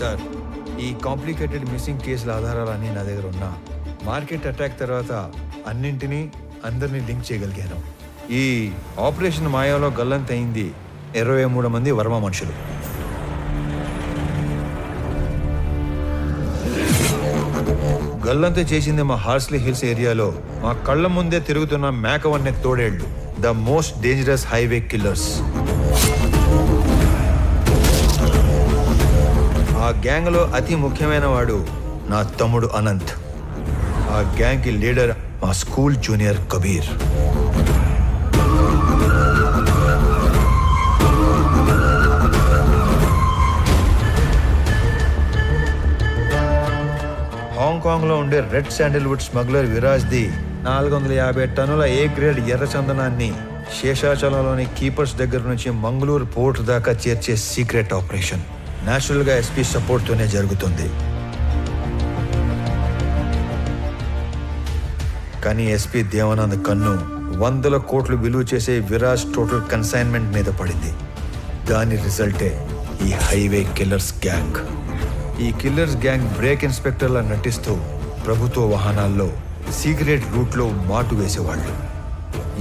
Sir, ఈ complicated missing కేసుల ఆధారాలన్నీ నా దగ్గర ఉన్నా మార్కెట్ అటాక్ తర్వాత అన్నింటినీ అందరినీ లింక్ చేయగలిగాను. ఈ ఆపరేషన్ మాయాలో గల్లంతయింది 23 మంది వర్మ మనుషులు. గల్లంత చేసింది మా హార్స్లీ హిల్స్ ఏరియాలో మా కళ్ళ ముందే తిరుగుతున్న మేకవన్నె తోడేళ్లు, the most dangerous highway killers. ఆ గ్యాంగ్లో అతి ముఖ్యమైన వాడు నా తమ్ముడు అనంత్. ఆ గ్యాంగ్కి లీడర్ మా స్కూల్ జూనియర్ కబీర్. హాంకాంగ్లో ఉండే రెడ్ శాండిల్వుడ్ స్మగ్లర్ విరాజ్ది 450 టన్నుల ఏ గ్రేడ్ ఎర్రచందనాన్ని శేషాచలంలోని కీపర్స్ దగ్గర నుంచి మంగళూరు పోర్ట్ దాకా చేర్చే సీక్రెట్ ఆపరేషన్ నేచురల్గా ఎస్పీ సపోర్ట్తోనే జరుగుతుంది. కానీ ఎస్పీ దేవానంద్ కన్ను 100 కోట్లు విలువ చేసే విరాజ్ టోటల్ కన్సైన్మెంట్ మీద పడింది. దాని రిజల్టే ఈ హైవే కిల్లర్స్ గ్యాంగ్. ఈ కిల్లర్స్ గ్యాంగ్ బ్రేక్ ఇన్స్పెక్టర్లా నటిస్తూ ప్రభుత్వ వాహనాల్లో సీక్రెట్ రూట్లో మాటు వేసేవాళ్ళు.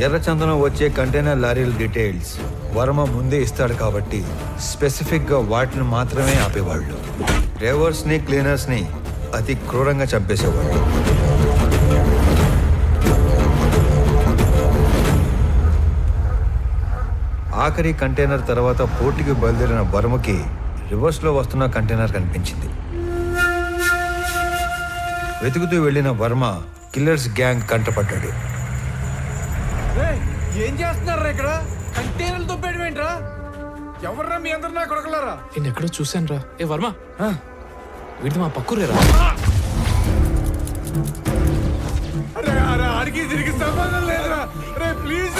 ఎర్రచందనం వచ్చే కంటైనర్ లారీల డీటెయిల్స్ వర్మ ముందే ఇస్తాడు కాబట్టి స్పెసిఫిక్గా వాటిని మాత్రమే ఆపేవాళ్ళు. డ్రైవర్స్ని క్లీనర్స్ని అతి క్రూరంగా చంపేసేవాళ్ళు. ఆఖరి కంటైనర్ తర్వాత పోర్టుకి బయలుదేరిన వర్మకి రివర్స్లో వస్తున్న కంటైనర్ కనిపించింది. వెతుకుతూ వెళ్లిన వర్మ కిల్లర్స్ గ్యాంగ్ కంటపడ్డాడు. ఏం చేస్తున్నారా ఇక్కడ? కంటైనర్లతో పెట్టమేంట్రా? ఎవర్రా మీ అందరు నా కొడకలారా? నేను ఎక్కడో చూశాను రా. ఏ వర్మ, వీడిది మా పక్కూరేరా. అరే అరే ఆడికి తిరిగి సంబంధం లేదురా. అరే ప్లీజ్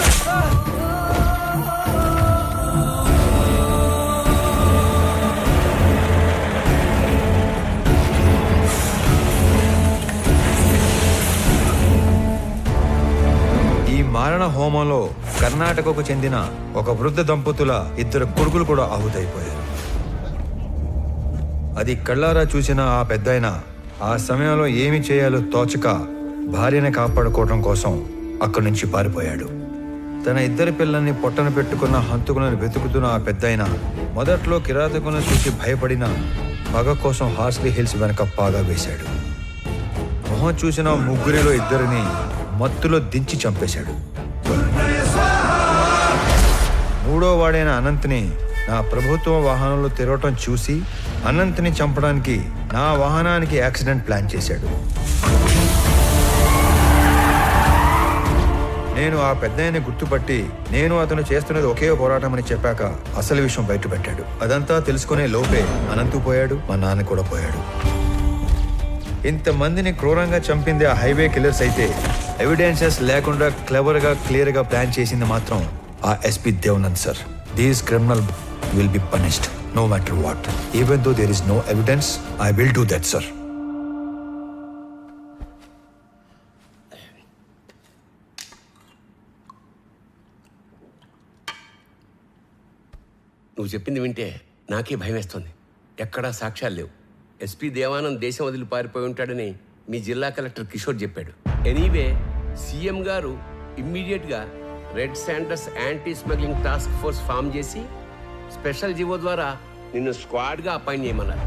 మారణ హోమంలో కర్ణాటకకు చెందిన ఒక వృద్ధ దంపతుల 2 కొడుకులు కూడా ఆహుతైపోయారు. అది కళ్ళారా చూసిన ఆ పెద్దాయన ఆ సమయంలో ఏమి చేయాలో తోచక భార్యని కాపాడుకోవడం కోసం అక్కడి నుంచి పారిపోయాడు. తన 2 పిల్లల్ని పొట్టన పెట్టుకున్న హంతకులను వెతుకుతున్న ఆ పెద్దాయన మొదట్లో కిరాతకులను చూసి భయపడిన పగ కోసం హార్స్లీ హిల్స్ వెనక పాగా వేశాడు. మొహం చూసిన 3 2 మత్తులో దించి చంపేశాడు. 3వ వాడైన అనంత్ని నా ప్రభుత్వ వాహనంలో తిరగటం చూసి అనంత్ని చంపడానికి నా వాహనానికి యాక్సిడెంట్ ప్లాన్ చేశాడు. నేను ఆ పెద్దాయన్ని గుర్తుపట్టి నేను అతను చేస్తున్నది ఒకే పోరాటం అని చెప్పాక అసలు విషయం బయటపెట్టాడు. అదంతా తెలుసుకునే లోపే అనంతు పోయాడు, మా నాన్న కూడా పోయాడు. ఇంతమందిని క్రూరంగా చంపింది ఆ హైవే కిల్లర్స్ అయితే ఎవిడెన్సెస్ లేకుండా క్లెవర్గా క్లియర్గా ప్లాన్ చేసింది మాత్రం ఆ SP Devanand sir. These criminal will be punished no matter what. Even though there is no evidence, I will do that sir. నువ్వు చెప్పింది వింటే నాకే భయం వేస్తుంది. ఎక్కడా సాక్ష్యాలు లేవు. ఎస్పీ దేవానంద్ దేశం వదిలి పారిపోయి ఉంటాడని మీ జిల్లా కలెక్టర్ కిషోర్ చెప్పాడు. ఎనీవే సీఎం గారు ఇమ్మీడియట్గా red sanders anti smuggling task force form చేసి స్పెషల్ జీవో ద్వారా నిన్ను స్క్వాడ్గా అపాయింట్ చేయమన్నారు.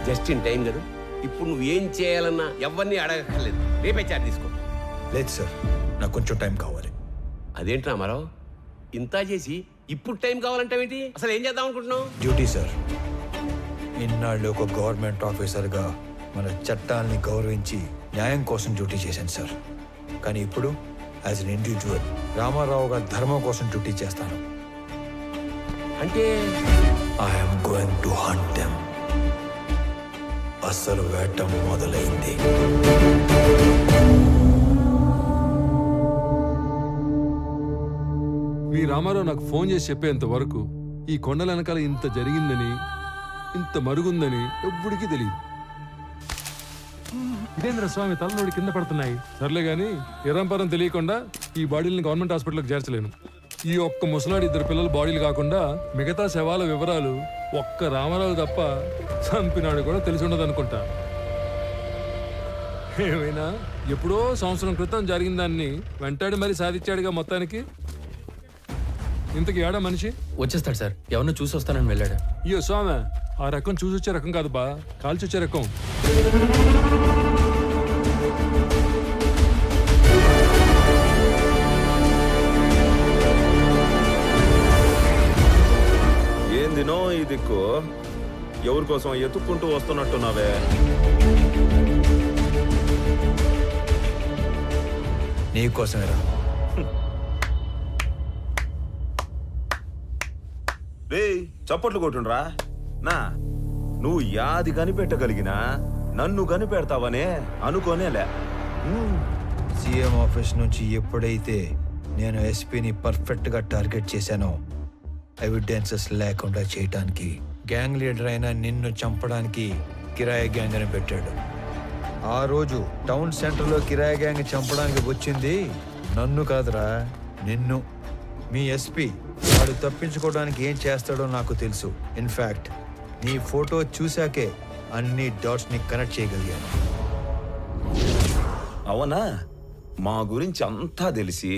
జస్ట్ ఇన్ టైం కదా. ఇప్పుడు నువ్వు ఏం చేయాలన్నా ఎవరిని అడగక్కర్లేదు. రేపే చార్జ్ తీసుకో. లేదు సార్, నాకు కొంచెం టైం కావాలి. అదేంటి రామారావు, ఇంత చేసి ఇప్పుడు టైం కావాలంటావేంటి? అసలు ఏం చేద్దాం అనుకుంటున్నావు? Duty sir. ఇన్నాళ్ళు ఒక గవర్నమెంట్ ఆఫీసర్గా మన చట్టాలని గౌరవించి న్యాయం కోసం డ్యూటీ చేశాను సార్. కానీ ఇప్పుడు యాజ్ అన్ ఇండివిజువల్ రామారావు గారి ధర్మం కోసం డ్యూటీ చేస్తాను. అంటే I'm going to hunt them. అసలు వేట మొదలైంది. మీ రామారావు నాకు ఫోన్ చేసి చెప్పేంత వరకు ఈ కొండల వెనకాల ఇంత జరిగిందని, ఇంత మరుగుందని ఎవ్వడికి తెలియదు. ఇదేంద్ర స్వామి తలనోడి కింద పడుతున్నాయి. సర్లే గాని ఎర్రంపరం తెలియకుండా ఈ బాడీని గవర్నమెంట్ హాస్పిటల్కి చేర్చలేను. ఈ ఒక్క ముసలాడి 2 పిల్లల బాడీలు కాకుండా మిగతా శవాల వివరాలు ఒక్క రామారావు తప్ప చంపినాడు కూడా తెలిసి ఉండదు అనుకుంటా. ఏమైనా ఎప్పుడో సంవత్సరం క్రితం జరిగిన దాన్ని వెంటాడి మరి సాధించాడుగా మొత్తానికి. ఇంతకు ఏడా మనిషి వచ్చేస్తాడు సార్, ఎవరినో చూసి వస్తానని వెళ్ళాడు. అయ్యో స్వామి, ఆ రకం చూసొచ్చే రకం కాదు బా, కాల్చొచ్చే రకం. ఏందినో ఈ దిక్కు ఎవరి కోసం ఎత్తుక్కుంటూ వస్తున్నట్టున్నావే? నీకోసమేరా. రే చప్పట్లు కొట్టుండ్రా. నా నువ్వు యాది కనిపెట్టగలిగినా నన్ను కనిపెడతావనే అనుకోనేలే. సీఎం ఆఫీస్ నుంచి ఎప్పుడైతే నేను ఎస్పీని పర్ఫెక్ట్గా టార్గెట్ చేశానో, ఎవిడెన్సెస్ లేకుండా చేయటానికి గ్యాంగ్ లీడర్ అయిన నిన్ను చంపడానికి కిరాయి గ్యాంగ్ అని పెట్టాడు. ఆ రోజు టౌన్ సెంటర్లో కిరాయి గ్యాంగ్ చంపడానికి వచ్చింది నన్ను కాదురా, నిన్ను. మీ ఎస్పీ వాడు తప్పించుకోవడానికి ఏం చేస్తాడో నాకు తెలుసు. ఇన్ఫ్యాక్ట్ నీ ఫోటో చూశాకే అన్ని డాట్స్ని కనెక్ట్ చేయగలిగాను. అవునా? మా గురించి అంతా తెలిసి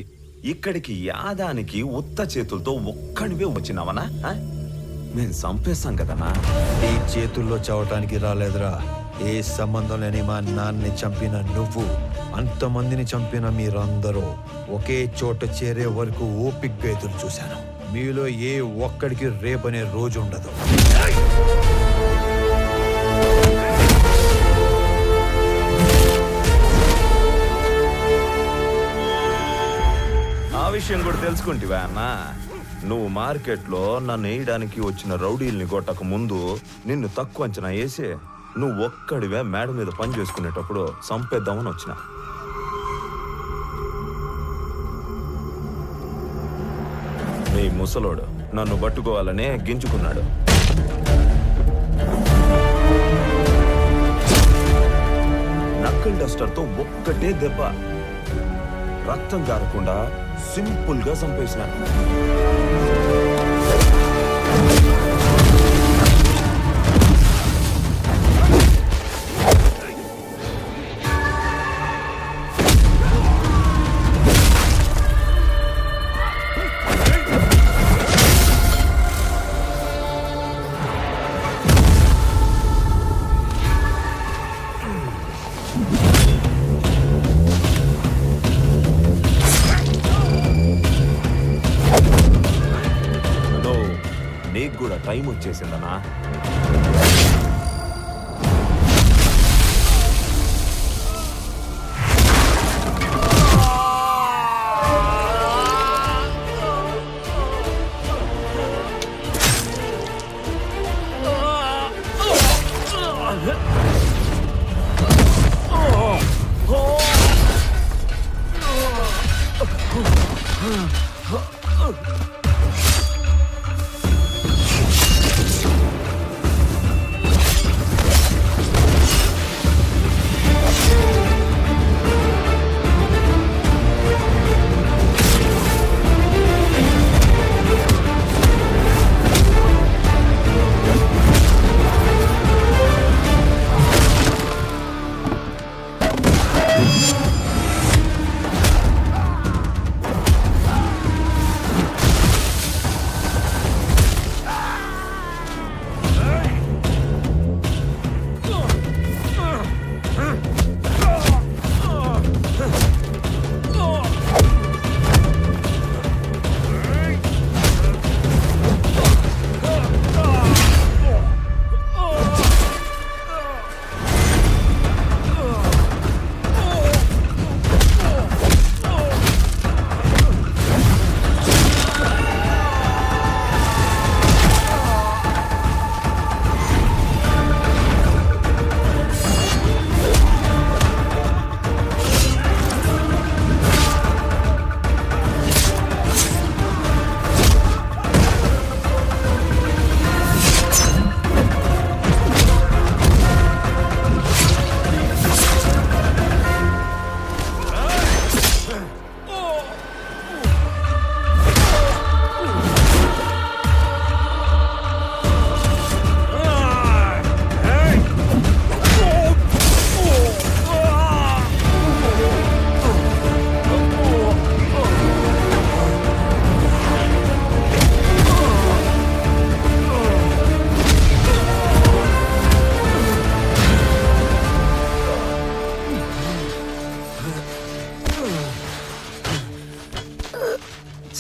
ఇక్కడికి యాదానికి ఉత్త చేతులతో ఒక్కడివే వచ్చినావనా? మేము చంపేస్తాం కదనా? ఈ చేతుల్లో చావటానికి రాలేదురా. ఏ సంబంధం లేని మా నాన్నని చంపిన నువ్వు, అంతమందిని చంపిన మీరందరూ ఒకే చోట చేరే వరకు ఓపిగ్గా ఎదురు చూశాను. మీలో ఏ ఒక్కడికి రేపనే రోజు ఉండదు. ఆ విషయం కూడా తెలుసుకుంటివా అన్నా? నువ్వు మార్కెట్లో నన్ను వేయడానికి వచ్చిన రౌడీల్ని కొట్టక ముందు నిన్ను తక్కువ అంచనా వేసి నువ్వు ఒక్కడివే మేడ మీద పని చేసుకునేటప్పుడు చంపేద్దామని వచ్చిన. నీ ముసలోడు నన్ను పట్టుకోవాలనే గింజుకున్నాడు. నక్కల్ డస్టర్తో ఒక్కటే దెబ్బ, రక్తం కారకుండా సింపుల్ గా చంపేసిన. నీకు కూడా టైం వచ్చేసిందనా?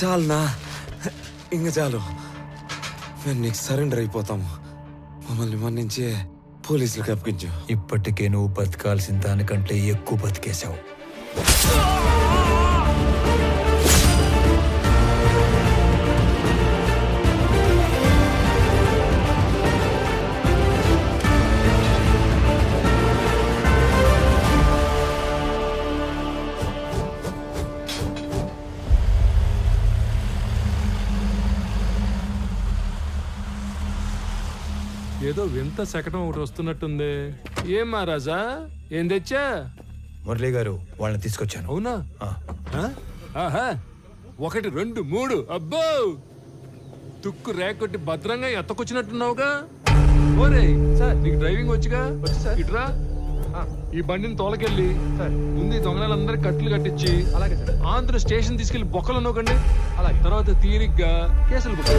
చాలునా, ఇంక చాలు. మేము నీకు సరెండర్ అయిపోతాము. మమ్మల్ని మన్నించి పోలీసులకు అప్పగించు. ఇప్పటికే నువ్వు బతకాల్సిన దానికంటే ఎక్కువ బతికేశావు. ఏదో వింత శకటం ఒకటి వస్తున్నట్టుంది. ఏం మహారాజా, ఏం తెచ్చా? మురళి గారు వాళ్ళని తీసుకొచ్చాను. అవునా? ఆ. ఆ? ఆహా, 1 2 3. అబ్బో, తుక్కు రేకొట్టి భద్రంగా ఎత్తకొచ్చినట్టున్నావుగా. ఓరే సార్, నీకు డ్రైవింగ్ వచ్చిగా? ఇట్రా, ఈ బండిని తోలకెళ్ళి ముందు ఈ దొంగలందరికీ కట్లు కట్టించి అలాగే ఆంధ్ర స్టేషన్ తీసుకెళ్లి బొక్కలు నొక్కండి. అలాగే తర్వాత తీరిగ్గా కేసులు బుక్.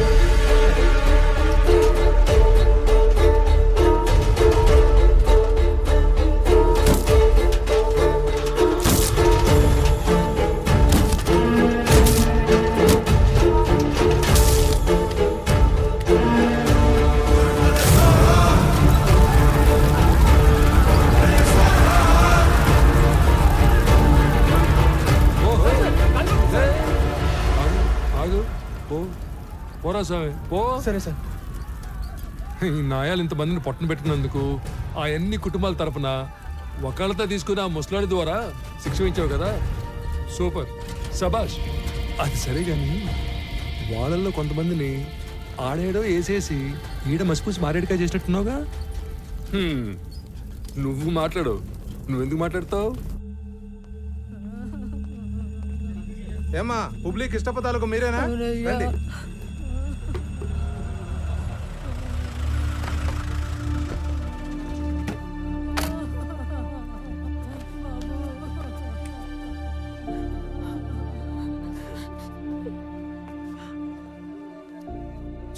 పోరా స్వామి, పో. సరే సార్. ఈ నాయాలు ఇంతమందిని పొట్టన పెట్టినందుకు ఆ అన్ని కుటుంబాల తరపున ఒకళ్ళతో తీసుకుని ఆ ముసలాడి ద్వారా శిక్ష ఇచ్చావు కదా, సూపర్, సబాష్. అది సరే గాని వాళ్ళల్లో కొంతమందిని ఆడేడో వేసేసి ఈడ మసిపూసి మారేడుగా చేసినట్టున్నావుగా. నువ్వు మాట్లాడు, నువ్వెందుకు మాట్లాడతావు? ఏమ్మా పబ్లిక్ ఇష్టపదాలకు మీరేనా? రండి.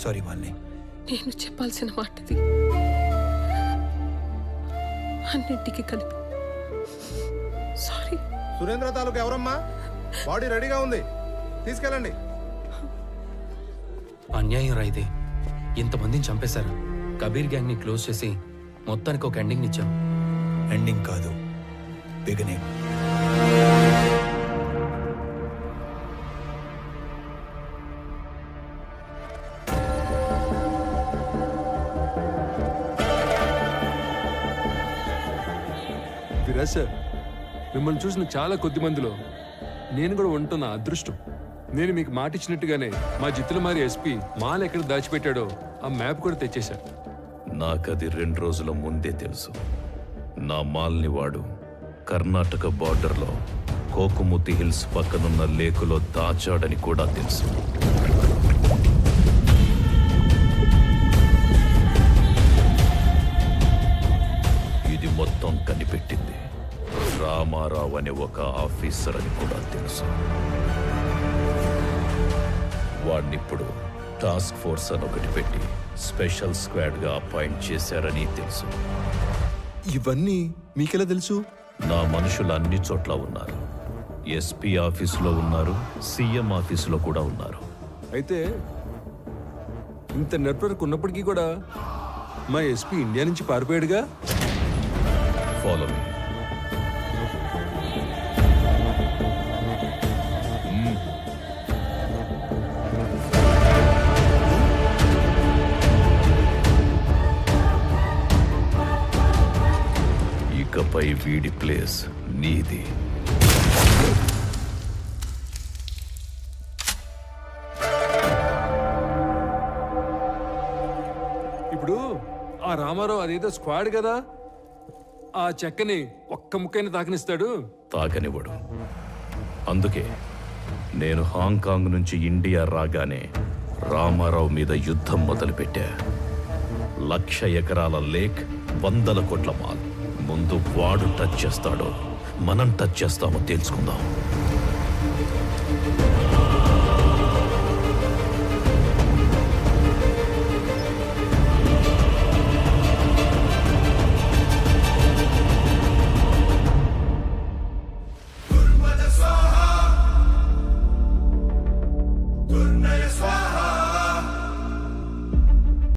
సారీ మాలిని. నేను చెప్పాల్సిన మాటది అన్నింటికి కలిపి సారీ. సురేంద్ర తాలూకు ఎవరమ్మా? బాడీ రెడీగా ఉంది, తీసుకెళ్ళండి. అన్యాయం రా ఇది. ఇంతమందిని చంపేశారు. కబీర్ గ్యాంగ్ ని క్లోజ్ చేసి మొత్తానికి ఒక ఎండింగ్ ఇచ్చాం. ఎండింగ్ కాదు, బిగినింగ్. విరాజ్ సార్, మిమ్మల్ని చూసిన చాలా కొద్ది మందిలో నేను కూడా ఉంటున్న అదృష్టం. నేను మీకు మాట ఇచ్చినట్టుగానే మా జిత్తులమారి ఎస్పీ మాల్ ఎక్కడ దాచిపెట్టాడో ఆ మ్యాప్ కూడా తెచ్చేశా. నాకది 2 రోజుల ముందే తెలుసు. నా మాల్ని వాడు కర్ణాటక బార్డర్లో కోకుముతి హిల్స్ పక్కనున్న లేకులో దాచాడని కూడా తెలుసు. ఇది మొత్తం కనిపెట్టింది రామారావు అనే ఒక ఆఫీసర్ అని కూడా తెలుసు. వాడినిప్పుడు టాస్క్ ఫోర్స్ అని ఒకటి పెట్టి స్పెషల్ స్క్వాడ్ గా అపాయింట్ చేశారని తెలుసు. ఇవన్నీ మీకెలా తెలుసు? నా మనుషులు అన్ని చోట్ల ఉన్నారు. ఎస్పీ ఆఫీసులో ఉన్నారు, సీఎం ఆఫీసులో కూడా ఉన్నారు. అయితే ఇంత నెట్వర్క్ ఉన్నప్పటికీ కూడా మా ఎస్పీ ఇండియా నుంచి పారిపోయాడుగా. Follow me. ఇకపై వీడి ప్లేస్ నీది. ఇప్పుడు ఆ రామారావు అదేదో స్క్వాడ్ కదా, ఆ చెక్కని ఒక్క ముక్కైనా తాకనిస్తాడు. తాకనివ్వడు. అందుకే నేను హాంకాంగ్ నుంచి ఇండియా రాగానే రామారావు మీద యుద్ధం మొదలుపెట్టా. 1,00,000 ఎకరాల లేక్, 100 కోట్ల మాల్. ముందు వాడు టచ్ చేస్తాడో మనం టచ్ చేస్తామో తెలుసుకుందాం.